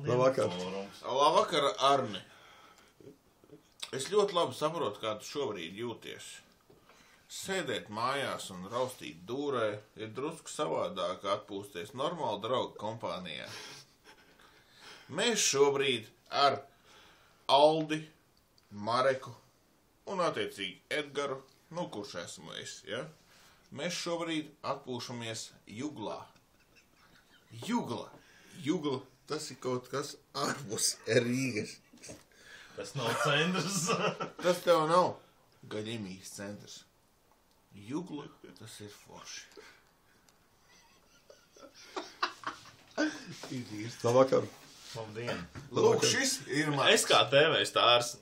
Labvakar. Labvakar, Arni. Es ļoti labi saprotu, kā tu šobrīd jūties. Sēdēt mājās un raustīt dūrē ir drusku savādāk atpūsties normāli draugu kompānijā. Mēs šobrīd ar Aldi, Mareku un attiecīgi Edgaru, nu kurš esmu es, ja? Mēs šobrīd atpūšamies Juglā. Jugla, tas ir kaut kas ārpus Rīgas. Tas nav centrs. Tas tev nav gaļimīs centrs. Jugla, tas ir forši. Labvakar. Labdien. Lūk, šis ir mans. Es kā TV stārs.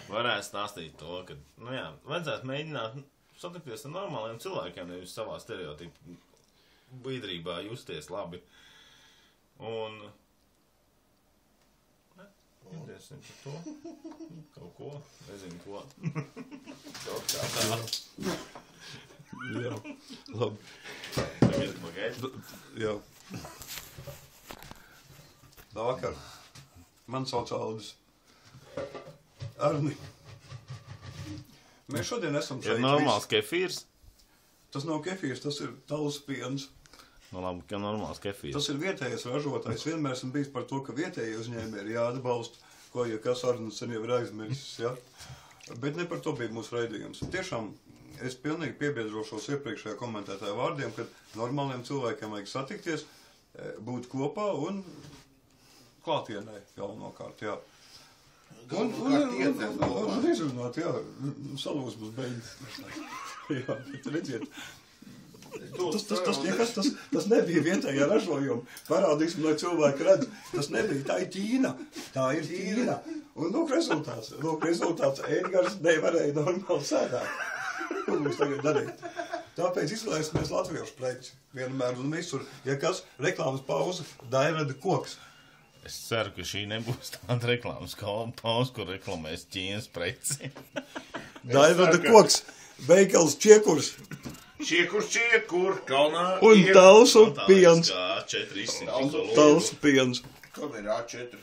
Varētu stāstīt to, ka, nu jā, vajadzētu mēģināt satikties ar normāliem cilvēkiem, nevis savā stereotipu biedrībā justies labi. Un... Indiesim par to. Kaut ko. Nezinu ko. Kaut kā tā. Jā, labi. Tagad pagaid. Jā. Labvakar. Man sauc Aldis. Arni. Mēs šodien esam šeit. Ir normāls kefīrs? Tas nav kefīrs, tas ir tausu piens. Nu labi, ka normāls kefīrs. Tas ir vietējais ražotājs. Vienmēr esam bijis par to, ka vietējie uzņēmēji ir jāatbalsta, ko, ja kas Arnis sen jau ir aizmirsis, ja? Bet ne par to bija mūsu raidījums. Tiešām es pilnīgi piebiedrošos iepriekšējā komentētāja vārdiem, ka normāliem cilvēkiem vajag satikties, būt kopā un klātienē galvenokārt, jā. Un izrunāt, jā, salūsmas beigas. Jā, bet redziet, tas nebija vietējā ražojuma. Parādīsim, lai cilvēki redz. Tas nebija, tā ir Ķīna. Tā ir Ķīna. Un lūk rezultāts. Edgars nevarēja normāli sēdāt. Ko mums tagad darīt? Tāpēc izlaisimies latviešu preci vienmēr un visur. Ja kas, reklāmas pauze, Dairada Koks. Es ceru, ka šī nebūs tāda reklāmas pauze, kur reklamēs Ķīnas preci. Dairada Koks, veikals Čiekurs. Čiekur, kalnā. Un tausu piens. Kā 400. Tausu piens. Kam ir A4?